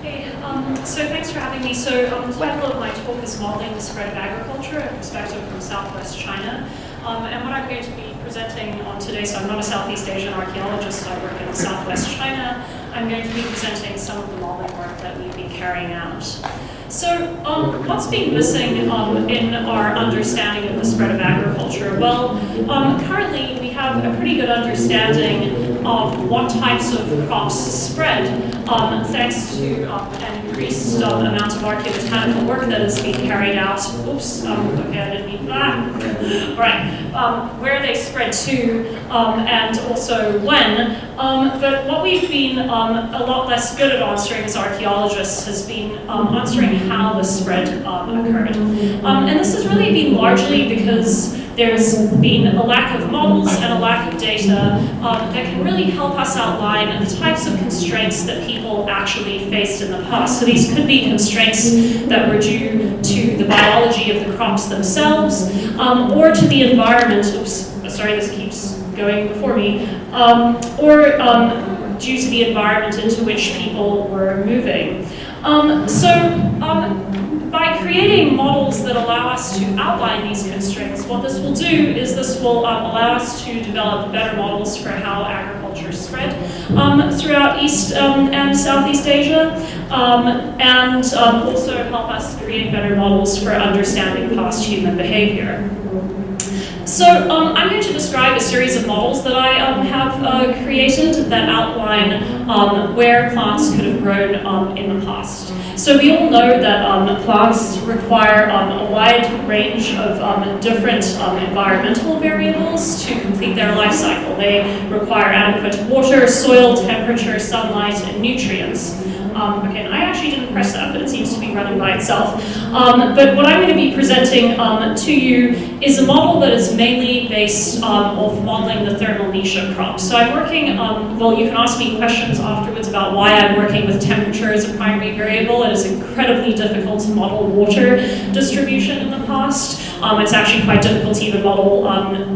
Hey, so thanks for having me. So the title of my talk is Modeling the Spread of Agriculture, a Perspective from Southwest China. And what I'm going to be presenting on today, so I'm not a Southeast Asian archaeologist, I work in Southwest China. I'm going to be presenting some of the modeling work that we've been carrying out. So what's been missing in our understanding of the spread of agriculture? Well, currently we have a pretty good understanding of what types of crops spread thanks to an increased amount of archaeobotanical work that has been carried out. Oops, okay, I didn't mean that. All right, where they spread to and also when. But what we've been a lot less good at answering as archaeologists has been answering how the spread occurred. And this has really been largely because there's been a lack of models and a lack of data that can really help us outline the types of constraints that people actually faced in the past. So these could be constraints that were due to the biology of the crops themselves or to the environment. Oops, sorry, this keeps going before me. Or due to the environment into which people were moving. By creating models that allow us to outline these constraints, what this will do is this will allow us to develop better models for how agriculture spread throughout East and Southeast Asia, and also help us create better models for understanding past human behavior. So I'm going to describe a series of models that I have created that outline where plants could have grown in the past. So we all know that plants require a wide range of different environmental variables to complete their life cycle. They require adequate water, soil, temperature, sunlight, and nutrients. Okay, and I actually didn't press that, but it seems to be running by itself. But what I'm going to be presenting to you is a model that is mainly based off modeling the thermal niche of crops. So I'm working, well, you can ask me questions afterwards about why I'm working with temperature as a primary variable. It is incredibly difficult to model water distribution in the past. It's actually quite difficult to even model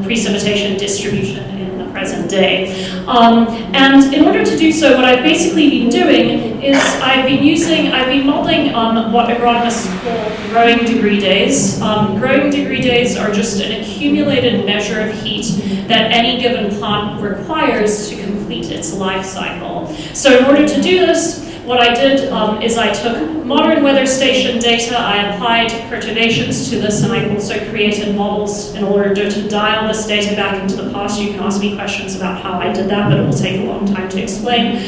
precipitation distribution in the present day. And in order to do so, what I've basically been doing is I've been modeling what agronomists call growing degree days. Growing degree days are just an accumulated measure of heat that any given plant requires to complete its life cycle. So in order to do this, what I did is I took modern weather station data, I applied perturbations to this, and I also created models in order to dial this data back into the past. You can ask me questions about how I did that, but it will take a long time to explain,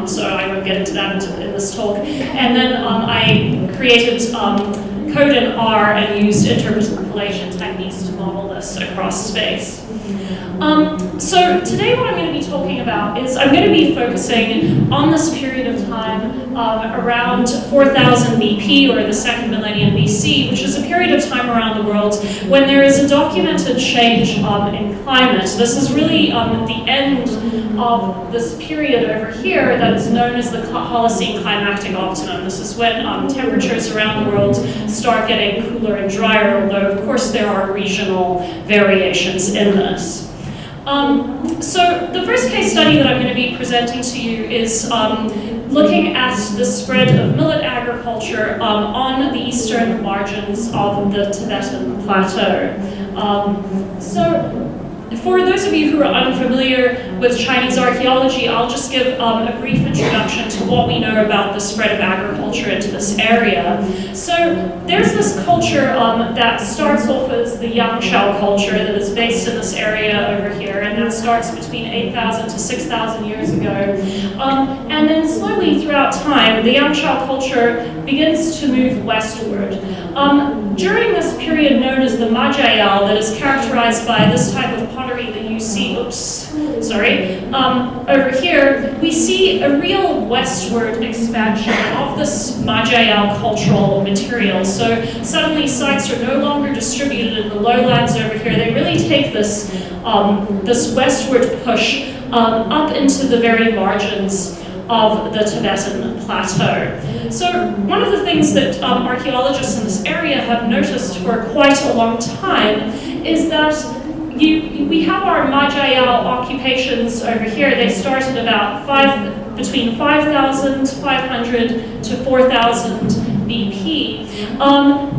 so I won't get into that in this talk. And then I created code in R and used interpolation techniques to model this across space. So today what I'm going to be talking about is I'm going to be focusing on this period of time around 4000 BP, or the second millennium BC, which is a period of time around the world when there is a documented change in climate. This is really the end of this period over here that is known as the Holocene climactic optimum. This is when temperatures around the world start getting cooler and drier, although of course there are regional variations in this. So the first case study that I'm going to be presenting to you is looking at the spread of millet agriculture on the eastern margins of the Tibetan Plateau. So for those of you who are unfamiliar with Chinese archaeology, I'll just give a brief introduction to what we know about the spread of agriculture into this area. So there's this culture that starts off as the Yangshao culture that is based in this area over here, and that starts between 8,000 to 6,000 years ago. And then slowly throughout time, the Yangshao culture begins to move westward. During this period known as the Majayal, that is characterized by this type of pottery that you see, over here, we see a real westward expansion of this Majayal cultural material. So suddenly sites are no longer distributed in the lowlands over here. They really take this, this westward push up into the very margins of the Tibetan Plateau. So one of the things that archaeologists in this area have noticed for quite a long time is that we have our Majayal occupations over here. They started about between 5,500 to 4,000 BP.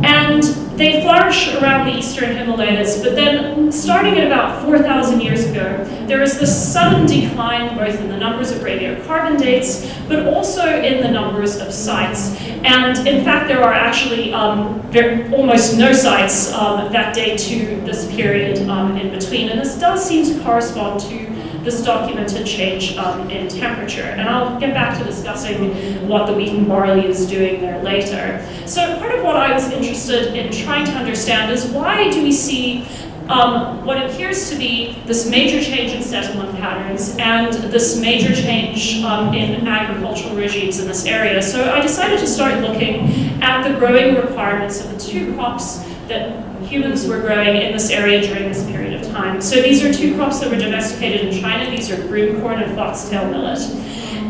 And they flourish around the eastern Himalayas, but then starting at about 4,000 years ago, there is this sudden decline both in the numbers of radiocarbon dates, but also in the numbers of sites. And in fact, there are actually almost no sites that date to this period in between. And this does seem to correspond to this documented change in temperature. And I'll get back to discussing what the wheat and barley is doing there later. So part of what I was interested in trying to understand is why do we see what appears to be this major change in settlement patterns and this major change in agricultural regimes in this area. So I decided to start looking at the growing requirements of the two crops that humans were growing in this area during this period of time. So these are two crops that were domesticated in China. These are broom corn and foxtail millet.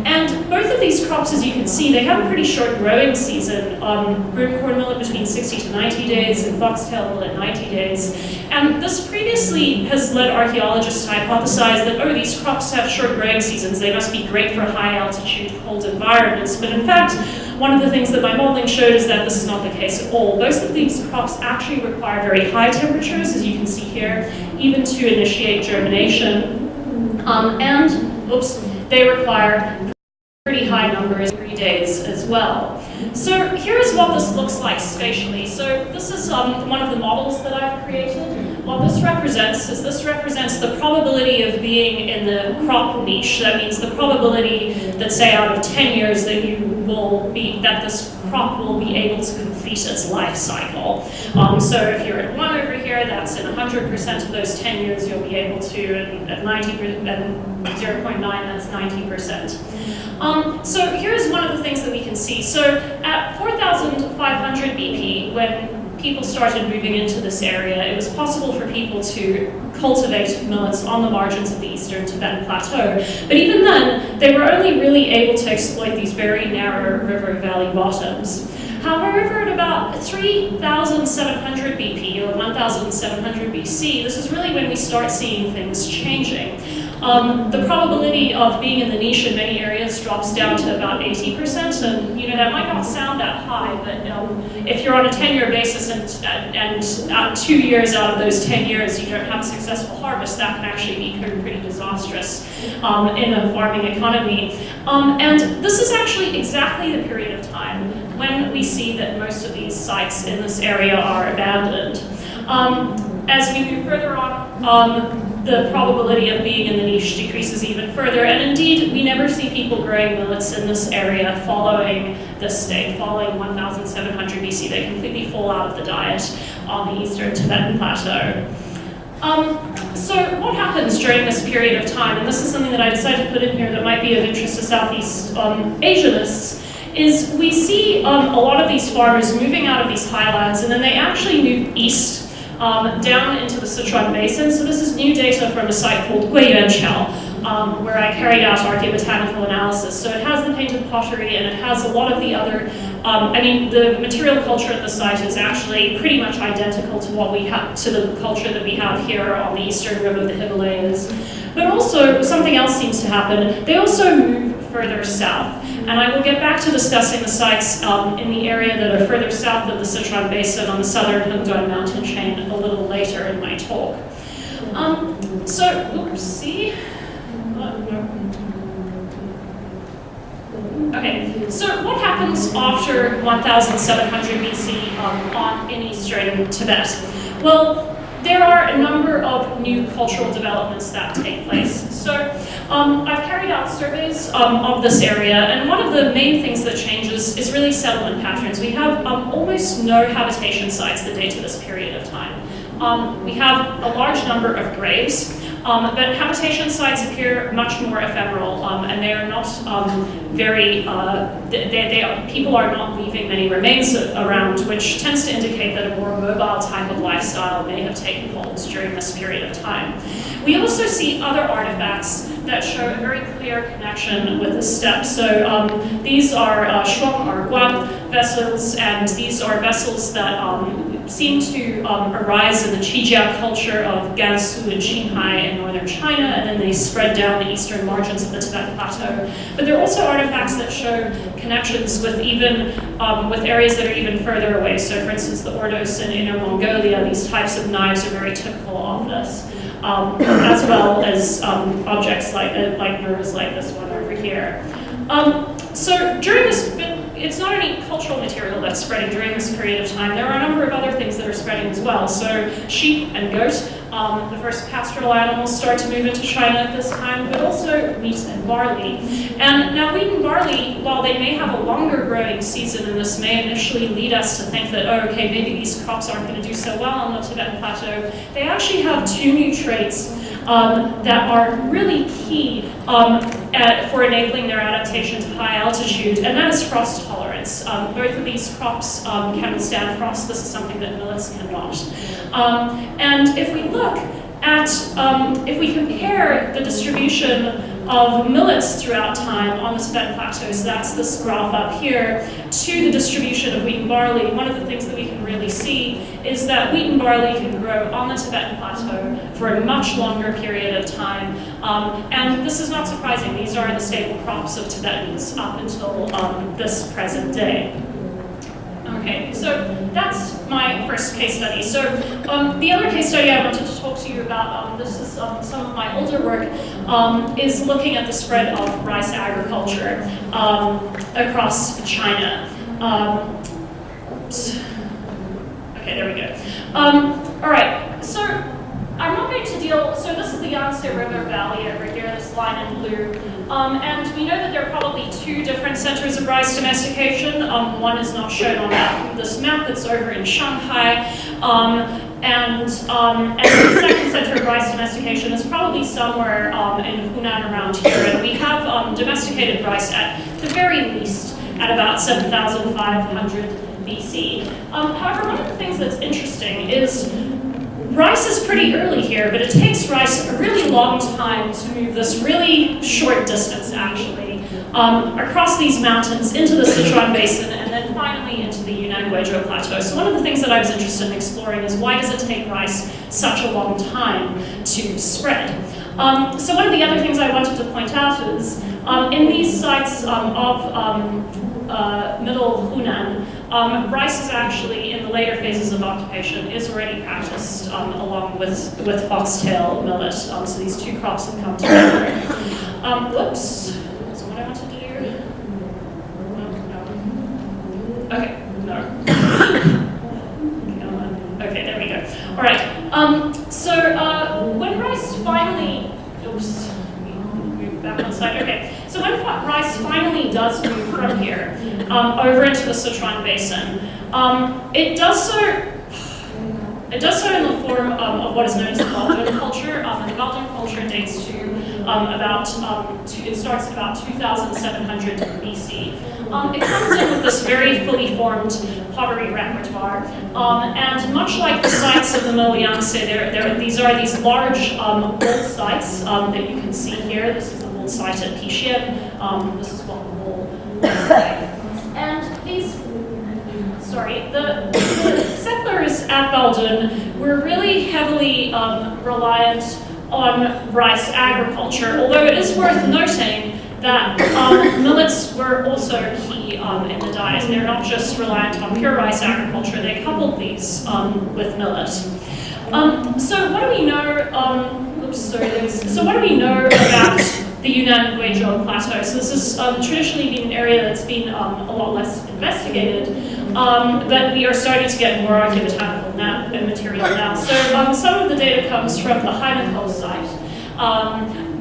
And both of these crops, as you can see, they have a pretty short growing season. Broom corn millet between 60 to 90 days and foxtail millet 90 days. And this previously has led archaeologists to hypothesize that, oh, these crops have short growing seasons. They must be great for high altitude, cold environments. But in fact, one of the things that my modeling showed is that this is not the case at all. Most of these crops actually require very high temperatures, as you can see here, even to initiate germination. They require pretty high numbers, 3 days as well. So here's what this looks like spatially. So this is one of the models that I've created. What this represents is the probability of being in the crop niche. That means the probability that, say, out of 10 years that this crop will be able to complete its life cycle. So if you're at 1 over here, that's in 100% of those 10 years you'll be able to, and at 90%, and 0.9, that's 90%. So here's one of the things that we can see. So at 4,500 BP, when people started moving into this area, it was possible for people to cultivate millets on the margins of the eastern Tibetan plateau. But even then, they were only really able to exploit these very narrow river valley bottoms. However, at about 3,700 BP or 1,700 BC, this is really when we start seeing things changing. The probability of being in the niche in many areas drops down to about 80%, and that might not sound that high, but if you're on a 10-year basis and 2 years out of those 10 years you don't have a successful harvest, that can actually be pretty disastrous in a farming economy. And this is actually exactly the period of time when we see that most of these sites in this area are abandoned. As we move further on, the probability of being in the niche decreases even further, and indeed, we never see people growing millets in this area following this date, following 1,700 BC. They completely fall out of the diet on the eastern Tibetan plateau. So what happens during this period of time, and this is something that I decided to put in here that might be of interest to Southeast Asianists, is we see a lot of these farmers moving out of these highlands, and then they actually move east down into the Sichuan Basin. So this is new data from a site called Guedes, where I carried out archaeobotanical analysis. So it has the painted pottery, and it has a lot of the other, the material culture at the site is actually pretty much identical to what we have, to the culture that we have here on the eastern rim of the Himalayas. But also, something else seems to happen. They also move further south. And I will get back to discussing the sites in the area that are further south of the Sichuan Basin on the southern Himalayan mountain chain a little later in my talk. Okay, so what happens after 1,700 BC in eastern Tibet? Well, there are a number of new cultural developments that take place. So I've carried out surveys of this area, and one of the main things that changes is really settlement patterns. We have almost no habitation sites that date to this period of time. We have a large number of graves, but habitation sites appear much more ephemeral, and they are not people are not leaving many remains around, which tends to indicate that a more mobile type of lifestyle may have taken hold during this period of time. We also see other artifacts that show a very clear connection with the steppe. So these are shuang or guan vessels, and these are vessels that seem to arise in the Qijia culture of Gansu and Qinghai in northern China, and then they spread down the eastern margins of the Tibetan Plateau. But there are also artifacts that show connections with even with areas that are even further away. So for instance, the Ordos in Inner Mongolia, these types of knives are very typical of this, as well as objects like mirrors like this one over here. So during this, it's not only cultural material that's spreading during this period of time, there are a number of other things that are spreading as well. So sheep and goat, the first pastoral animals start to move into China at this time, but also wheat and barley. And now wheat and barley, while they may have a longer growing season, and this may initially lead us to think that, oh, okay, maybe these crops aren't going to do so well on the Tibetan Plateau, they actually have two new traits that are really key for enabling their adaptation to high altitude, and that is frost tolerance. Both of these crops can withstand frost. This is something that millets cannot. And if we look at, if we compare the distribution of millets throughout time on the Tibetan Plateau, so that's this graph up here, to the distribution of wheat and barley, one of the things that we can really see is that wheat and barley can grow on the Tibetan Plateau for a much longer period of time. And this is not surprising. These are the staple crops of Tibetans up until this present day. Okay, so that's my first case study. So the other case study I wanted to talk to you about, this is some of my older work, is looking at the spread of rice agriculture across China. Oops. Okay, there we go. All right, so I'm not going to deal, so this is the Yangtze River Valley over here, this line in blue. And we know that there are probably two different centers of rice domestication. One is not shown on this map that's over in Shanghai. And the second center of rice domestication is probably somewhere in Hunan around here. And we have domesticated rice at the very least at about 7,500 BC. However, one of the things that's interesting is rice is pretty early here, but it takes rice a really long time to move this really short distance, actually, across these mountains into the Sichuan Basin, and then finally into the Yunnan-Guizhou Plateau. So one of the things that I was interested in exploring is why does it take rice such a long time to spread? So one of the other things I wanted to point out is in these sites of middle Hunan, rice is actually, in the later phases of occupation, is already practiced along with foxtail millet. So these two crops have come together. Whoops, that's what I wanted to do. No. Okay, no. Okay, there we go. All right, so when rice finally, oops, move back on side, okay. So when rice finally does move from here over into the Sichuan Basin, it does so in the form of what is known as the Galdun culture. And the Galdun culture dates to it starts at about 2,700 BC. It comes in with this very fully formed pottery repertoire, and much like the sites of the Middle Yangtze, these are these large wool sites that you can see here. This is the wool site at Pishien. This is what the wool looks like. And the settlers at Galdun were really heavily reliant on rice agriculture, although it is worth noting that millets were also key in the diet. They're not just reliant on pure rice agriculture, they coupled these with millet. So what do we know, so what do we know about the Yunnan-Guizhou Plateau? So this has traditionally been an area that's been a lot less investigated, but we are starting to get more archaeobotanical material now. So some of the data comes from the Heimenkel site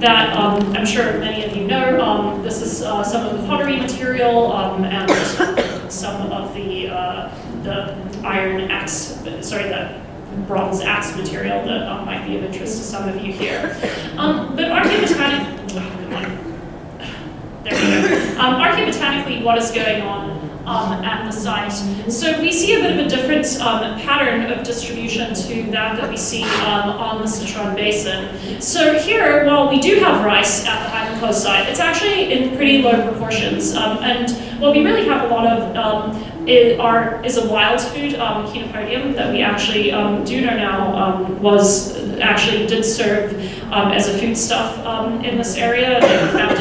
that I'm sure many of you know. This is some of the pottery material and some of the iron axe, the bronze axe material that might be of interest to some of you here. But archaeobotanically, what is going on at the site. So we see a bit of a different pattern of distribution to that we see on the Sichuan Basin. So here, while we do have rice at the Hyman site, it's actually in pretty low proportions. And what we really have a lot of is a wild food, Chenopodium, that we actually do know now did serve as a foodstuff in this area. They were found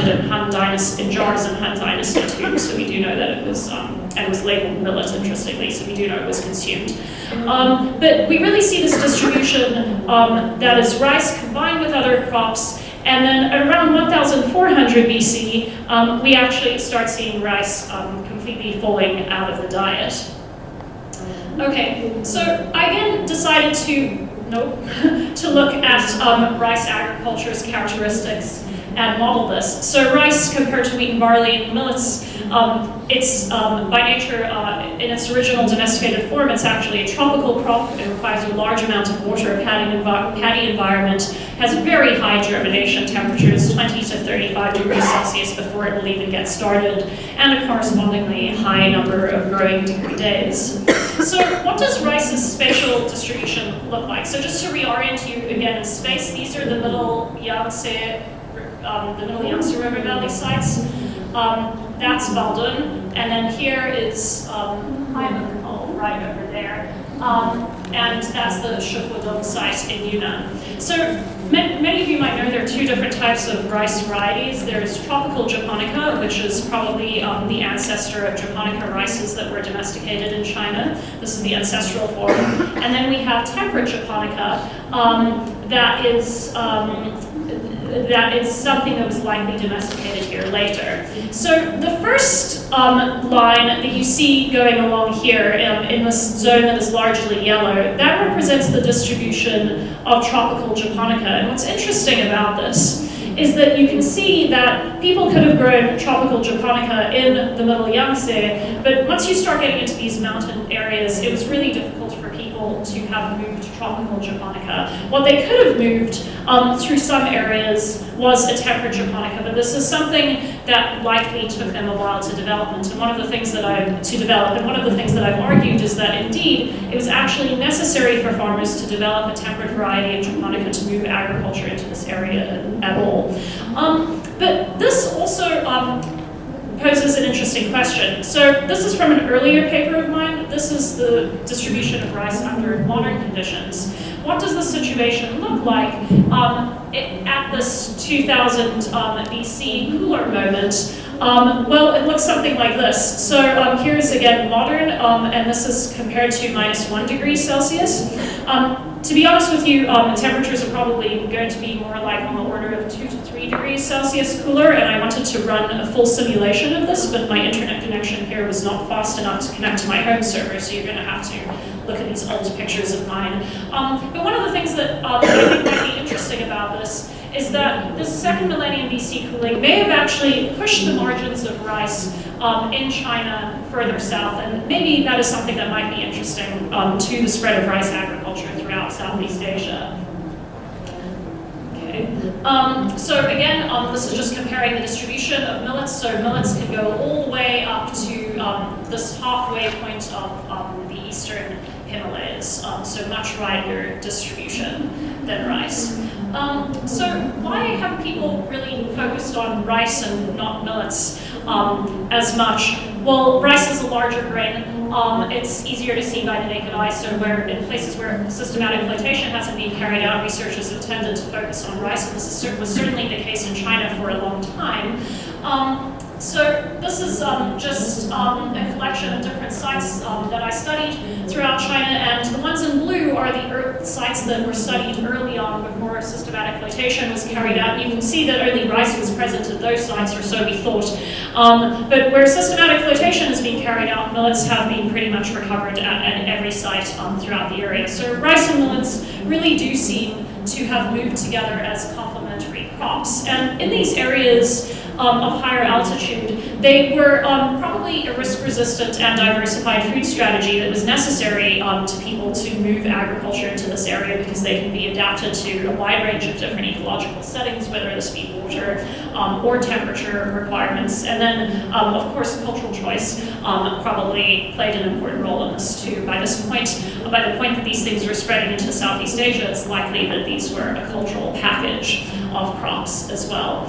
in jars in Han Dynasty too, so we do know that it was, and it was labeled millet, interestingly, so we do know it was consumed. But we really see this distribution that is rice combined with other crops. And then around 1400 BC, we actually start seeing rice completely falling out of the diet. Okay, so I again decided to look at rice agriculture's characteristics and model this. So rice compared to wheat and barley and millets, it's by nature, in its original domesticated form, it's actually a tropical crop. It requires a large amount of water, paddy environment, has very high germination temperatures, 20 to 35 degrees Celsius before it will even get started, and a correspondingly high number of growing degree days. So what does rice's spatial distribution look like? So just to reorient you again in space, these are the middle Yangtze River Valley sites. That's Baldun, and then here is Haimangal right over there, and that's the Shifuodong site in Yunnan. So many of you might know there are two different types of rice varieties. There's tropical japonica, which is probably the ancestor of japonica rices that were domesticated in China. This is the ancestral form. And then we have temperate japonica, that is something that was likely domesticated here later. So the first line that you see going along here in this zone that is largely yellow, that represents the distribution of tropical japonica. And what's interesting about this is that you can see that people could have grown tropical japonica in the middle Yangtze, but once you start getting into these mountain areas, it was really difficult for people to have moved tropical japonica. What they could have moved through some areas was a temperate japonica, but this is something that likely took them a while to develop. And one of the things that I've argued is that indeed it was actually necessary for farmers to develop a temperate variety of japonica to move agriculture into this area at all. But this also poses an interesting question. So this is from an earlier paper of mine. This is the distribution of rice under modern conditions. What does the situation look like at this 2000 BC cooler moment? Well, it looks something like this. So here's again modern, and this is compared to -1 degree Celsius. To be honest with you, temperatures are probably going to be more like on the order of 2 to 3 degrees Celsius cooler, and I wanted to run a full simulation of this, but my internet connection here was not fast enough to connect to my home server, so you're going to have to look at these old pictures of mine. But one of the things that I think might be interesting about this is that this second millennium BC cooling may have actually pushed the margins of rice in China further south, and maybe that is something that might be interesting to the spread of rice agriculture throughout Southeast Asia. Okay. So again, this is just comparing the distribution of millets. So millets can go all the way up to this halfway point of the eastern Himalayas, so much wider distribution than rice. So why have people really focused on rice and not millets as much? Well, rice is a larger grain. It's easier to see by the naked eye, so where in places where systematic flotation hasn't been carried out, researchers have tended to focus on rice, and this was certainly the case in China for a long time. So this is just a collection of different sites that I studied throughout China, and the ones in blue are the sites that were studied early on before systematic flotation was carried out. You can see that only rice was present at those sites, or so we thought. But where systematic flotation is being carried out, millets have been pretty much recovered at every site throughout the area. So rice and millets really do seem to have moved together as complementary crops. And in these areas, of higher altitude, they were probably a risk-resistant and diversified food strategy that was necessary to people to move agriculture into this area because they can be adapted to a wide range of different ecological settings, whether this be water or temperature requirements. And then, of course, cultural choice probably played an important role in this too. By the point that these things were spreading into Southeast Asia, it's likely that these were a cultural package of crops as well.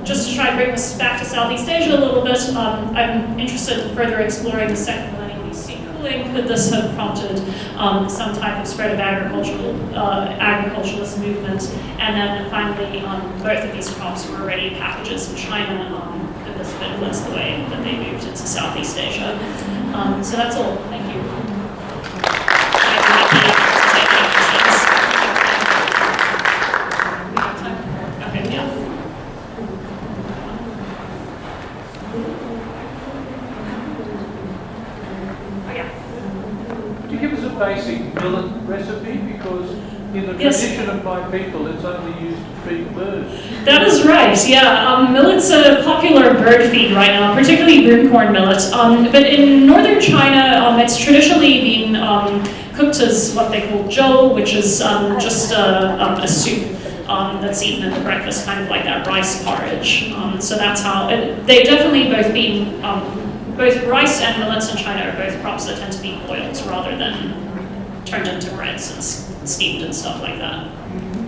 Just to try and bring this back to Southeast Asia a little bit, I'm interested in further exploring the second millennial BC cooling. Could this have prompted some type of spread of agriculturalist movement? And then finally, both of these crops were already packages in China. Could this have influenced the way that they moved into Southeast Asia? So that's all. Thank you. I'm happy to take any questions. We have time? Okay, yeah. Oh, yeah. Could you give us a basic millet recipe? Because in the tradition of my people, it's only used to feed birds. That is right, yeah. Millet's a popular bird feed right now, particularly broomcorn millet. But in northern China, it's traditionally been cooked as what they call zhou, which is just a soup that's eaten at the breakfast, kind of like that rice porridge. So that's how, they've definitely both been, both rice and millets in China are both crops that tend to be boiled rather than turned into breads and steamed and stuff like that.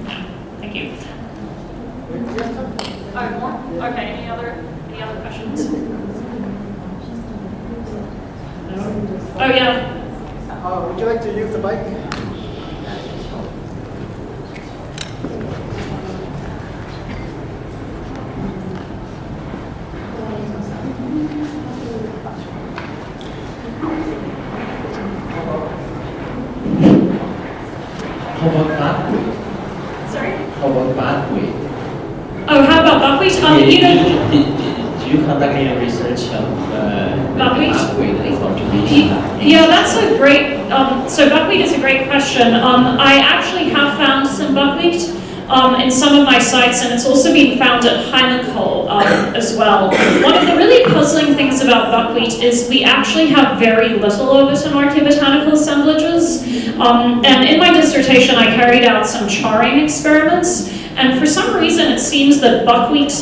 Yeah, thank you. Oh, more? Okay, any other questions? No? Oh, yeah. Would you like to use the mic? How about buckwheat? Sorry? How about buckwheat? Oh, how about buckwheat? Do you conduct any research of buckwheat contribution? Yeah, that's a great, so buckwheat is a great question. I actually have found some buckwheat in some of my sites, and it's also been found at Heinekol as well. One of the really puzzling things about buckwheat is we actually have very little of it in archaeobotanical assemblages. And in my dissertation, I carried out some charring experiments, and for some reason it seems that buckwheat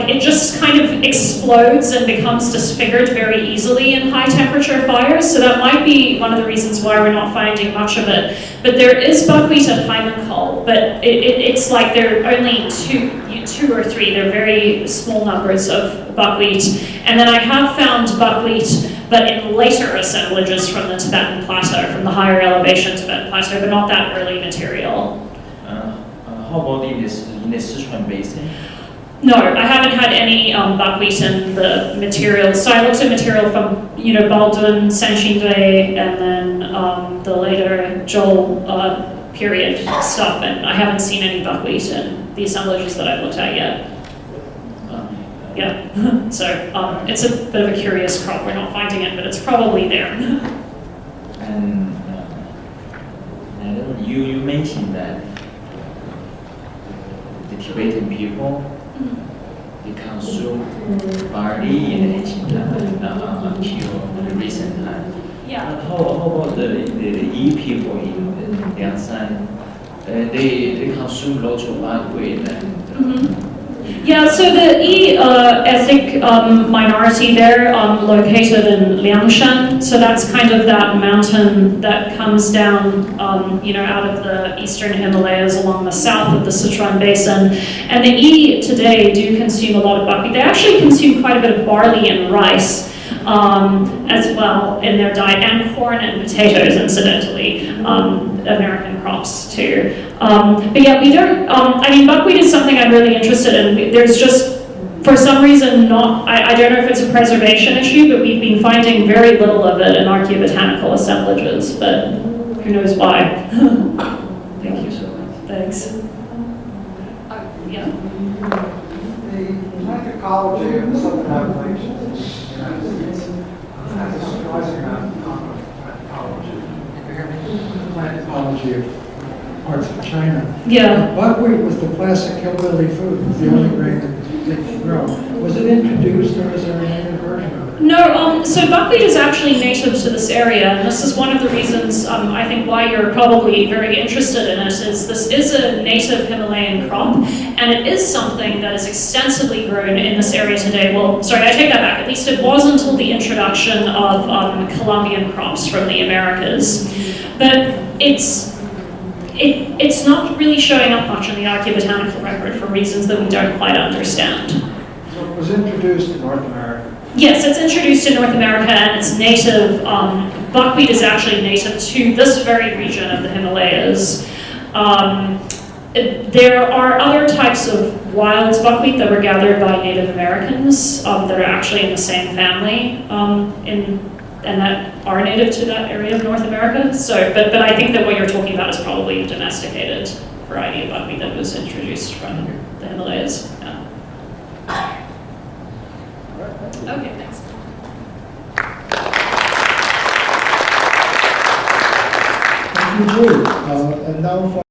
it just kind of explodes and becomes disfigured very easily in high temperature fires. So that might be one of the reasons why we're not finding much of it. But there is buckwheat at Heinekol, but it's like there are only two or three. They're very small numbers of buckwheat. And then I have found buckwheat, but in later assemblages from the Tibetan Plateau, from the higher elevation Tibetan Plateau, but not that early material. How about in the Sichuan Basin? No, I haven't had any buckwheat in the material. So I looked at material from, Baldwin, Sanxingdui, and then the later Zhou period stuff, and I haven't seen any buckwheat in the assemblages that I've looked at yet. Yeah, so it's a bit of a curious crop. We're not finding it, but it's probably there. And you mentioned that the Tibetan people, they consume barley in ancient time until the recent time. Yeah. How about the Yi people in Liangshan? They consume lots of buckwheat. Yeah, so the Yi ethnic minority there, located in Liangshan, so that's kind of that mountain that comes down, out of the eastern Himalayas along the south of the Sichuan Basin. And the Yi today do consume a lot of buckwheat. They actually consume quite a bit of barley and rice as well in their diet, and corn and potatoes, incidentally, American crops too. But yeah, we don't, buckwheat is something I'm really interested in. There's just, for some reason, I don't know if it's a preservation issue, but we've been finding very little of it in archaeobotanical assemblages, but who knows why. Thank you so much. Thanks. Yeah. The plant ecology of the Southern Appalachians in the United States has a surprising amount of common with plant ecology. The plant ecology of parts of China. Yeah. Buckwheat was the classic hillbilly food. It was the only grain that they could grow. Was it introduced, or is there a native version of it? No, so buckwheat is actually native to this area, and this is one of the reasons I think why you're probably very interested in it, is this is a native Himalayan crop, and it is something that is extensively grown in this area today. Well, sorry, I take that back. At least it was until the introduction of Colombian crops from the Americas. But it's not really showing up much in the archaeobotanical record for reasons that we don't quite understand. So it was introduced in North America. Yes, it's introduced in North America, and it's native. Buckwheat is actually native to this very region of the Himalayas. There are other types of wild buckwheat that were gathered by Native Americans that are actually in the same family and that are native to that area of North America. So, but I think that what you're talking about is probably a domesticated variety of buckwheat that was introduced from the Himalayas. Yeah. Okay, thanks. Thank you, Jade. And now for